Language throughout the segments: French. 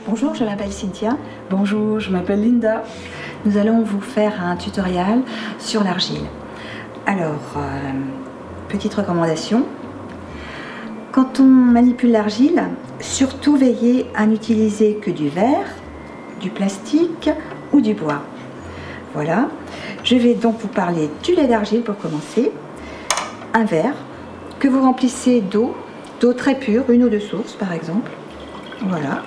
Bonjour, je m'appelle Cynthia. Bonjour, je m'appelle Linda. Nous allons vous faire un tutoriel sur l'argile. Alors, petite recommandation. Quand on manipule l'argile, surtout veillez à n'utiliser que du verre, du plastique ou du bois. Voilà. Je vais donc vous parler du lait d'argile pour commencer. Un verre que vous remplissez d'eau très pure, une eau de source par exemple. Voilà.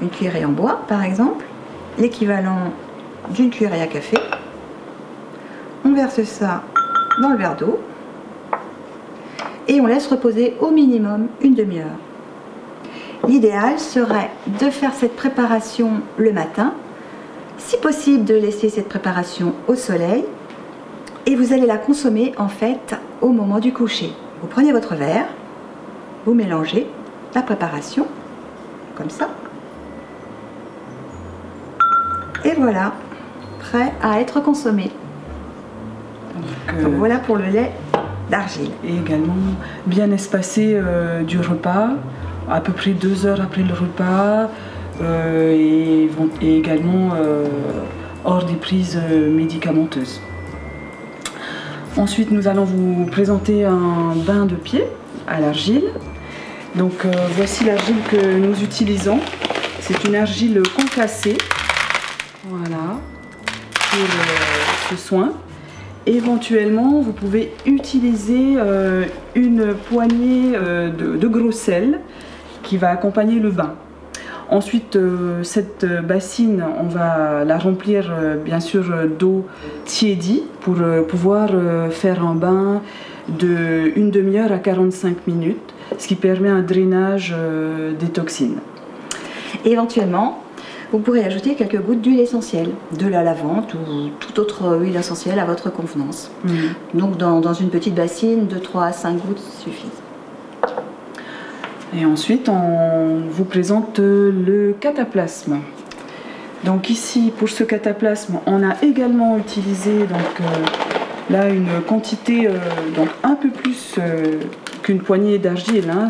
Une cuillerée en bois par exemple, l'équivalent d'une cuillerée à café. On verse ça dans le verre d'eau et on laisse reposer au minimum une demi-heure. L'idéal serait de faire cette préparation le matin, si possible de laisser cette préparation au soleil, et vous allez la consommer en fait au moment du coucher. Vous prenez votre verre, vous mélangez la préparation comme ça. Et voilà, prêt à être consommé. Donc voilà pour le lait d'argile. Et également bien espacé du repas, à peu près 2 heures après le repas, et également hors des prises médicamenteuses. Ensuite, nous allons vous présenter un bain de pied à l'argile. Donc voici l'argile que nous utilisons. C'est une argile concassée. Voilà, pour ce soin. Éventuellement, vous pouvez utiliser une poignée de gros sel qui va accompagner le bain. Ensuite, cette bassine, on va la remplir bien sûr d'eau tiédie pour pouvoir faire un bain de 1 demi-heure à 45 minutes, ce qui permet un drainage des toxines. Et éventuellement, vous pourrez ajouter quelques gouttes d'huile essentielle, de la lavande ou toute autre huile essentielle à votre convenance. Donc dans une petite bassine, de 3 à 5 gouttes suffisent. Et ensuite, on vous présente le cataplasme. Donc ici, pour ce cataplasme, on a également utilisé donc, là une quantité donc un peu plus qu'une poignée d'argile, hein,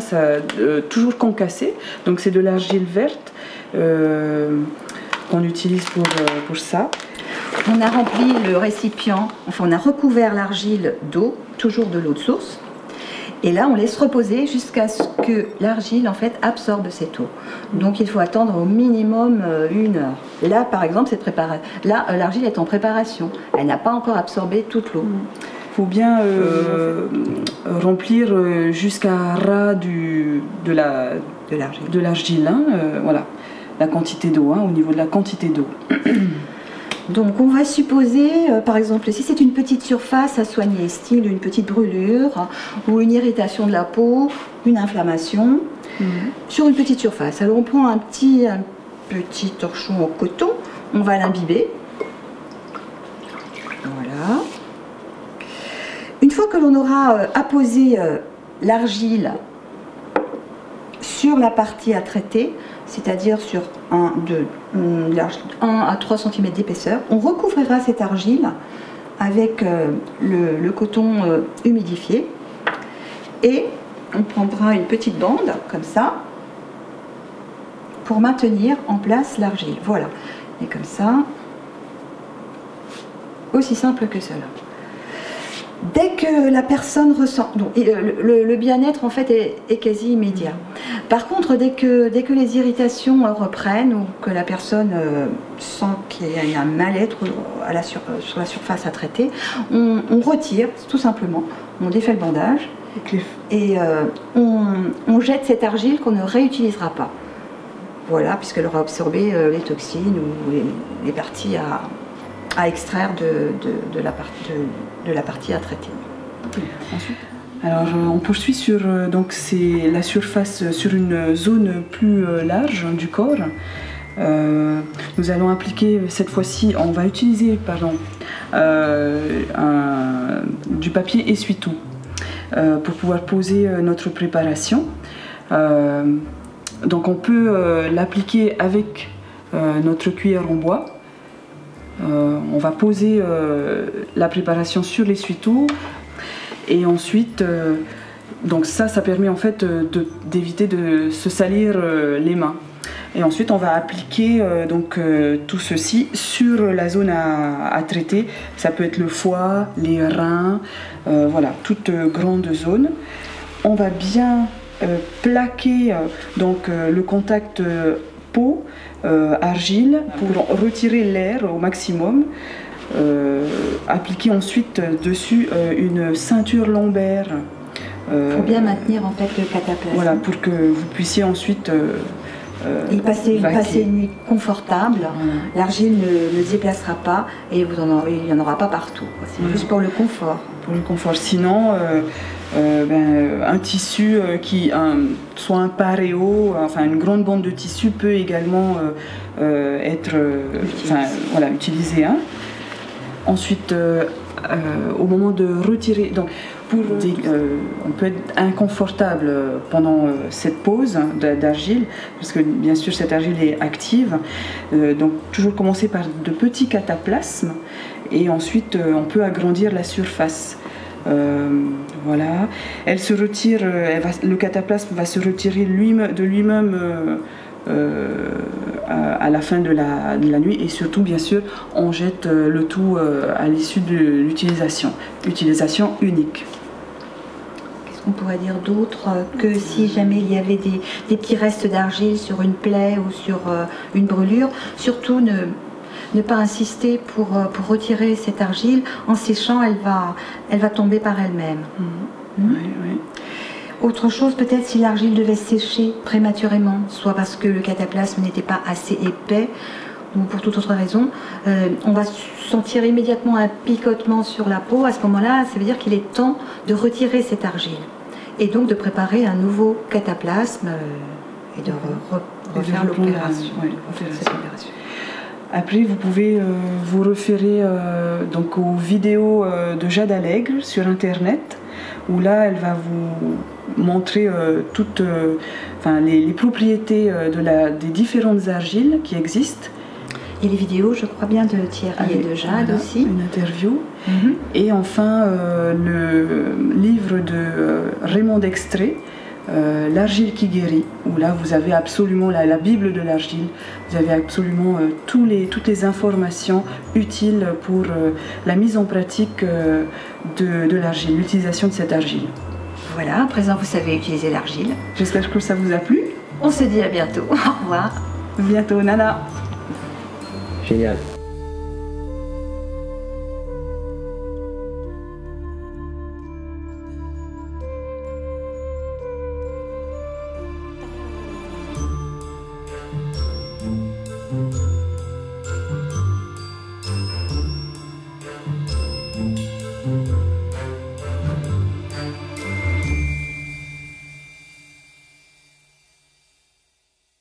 toujours concassée. Donc c'est de l'argile verte qu'on utilise pour ça. On a rempli le récipient, enfin on a recouvert l'argile d'eau, toujours de l'eau de source. Et là, on laisse reposer jusqu'à ce que l'argile en fait absorbe cette eau. Donc il faut attendre au minimum 1 heure. Là, par exemple, l'argile est en préparation. Elle n'a pas encore absorbé toute l'eau. Il faut bien remplir jusqu'à ras de l'argile. Hein, voilà, la quantité d'eau, hein, au niveau de la quantité d'eau. Donc on va supposer, par exemple, si c'est une petite surface à soigner, style une petite brûlure ou une irritation de la peau, une inflammation, sur une petite surface. Alors on prend un petit torchon en coton, on va l'imbiber. Voilà. Une fois que l'on aura apposé l'argile sur la partie à traiter, c'est-à-dire sur 1 à 3 cm d'épaisseur, on recouvrira cette argile avec le coton humidifié et on prendra une petite bande comme ça pour maintenir en place l'argile. Voilà, et comme ça, aussi simple que cela. Dès que la personne ressent, donc, le bien-être en fait est quasi immédiat. Par contre, dès que les irritations reprennent ou que la personne sent qu'il y a un mal-être sur la surface à traiter, on retire tout simplement, on défait le bandage et on jette cette argile qu'on ne réutilisera pas. Voilà, puisqu'elle aura absorbé les toxines ou les parties à extraire de la partie à traiter. Ensuite, alors on poursuit sur donc c'est la surface sur une zone plus large du corps. Nous allons appliquer cette fois-ci, on va utiliser du papier essuie-tout pour pouvoir poser notre préparation. Donc on peut l'appliquer avec notre cuillère en bois. On va poser la préparation sur l'essuie-tout et ensuite donc ça permet en fait d'éviter de se salir les mains. Et ensuite on va appliquer tout ceci sur la zone à traiter. Ça peut être le foie, les reins, voilà, toute grande zone. On va bien plaquer le contact peau, argile pour retirer l'air au maximum. Appliquer ensuite dessus une ceinture lombaire. Pour bien maintenir en fait le cataplasme. Voilà, pour que vous puissiez ensuite y passer une nuit confortable. L'argile ne se déplacera pas et il n'y en aura pas partout. C'est juste pour le confort. Pour le confort. Sinon, un tissu soit un paréo, enfin une grande bande de tissu peut également être utilisé. Hein. Ensuite, au moment de retirer, donc on peut être inconfortable pendant cette pause d'argile, parce que bien sûr cette argile est active. Donc toujours commencer par de petits cataplasmes et ensuite on peut agrandir la surface. Voilà, elle se retire, le cataplasme va se retirer de lui-même à la fin de la nuit, et surtout bien sûr on jette le tout à l'issue de l'utilisation unique. Qu'est-ce qu'on pourrait dire d'autre que si jamais il y avait des petits restes d'argile sur une plaie ou sur une brûlure, surtout ne pas insister pour retirer cette argile. En séchant, elle va tomber par elle-même. Oui, oui. Autre chose, peut-être si l'argile devait sécher prématurément, soit parce que le cataplasme n'était pas assez épais ou pour toute autre raison, on va sentir immédiatement un picotement sur la peau. À ce moment-là, ça veut dire qu'il est temps de retirer cette argile et donc de préparer un nouveau cataplasme et de refaire l'opération. Après, vous pouvez vous référer aux vidéos de Jade Allègre sur Internet, où là, elle va vous montrer toutes les propriétés des différentes argiles qui existent. Et les vidéos, je crois bien, de Thierry et de Jade aussi. Une interview. Et enfin, le livre de Raymond Dextré, L'argile qui guérit, où là vous avez absolument la Bible de l'argile, vous avez absolument toutes les informations utiles pour la mise en pratique de l'argile, l'utilisation de cette argile. Voilà, à présent vous savez utiliser l'argile. J'espère que ça vous a plu. On se dit à bientôt. Au revoir. À bientôt, Nana. Génial.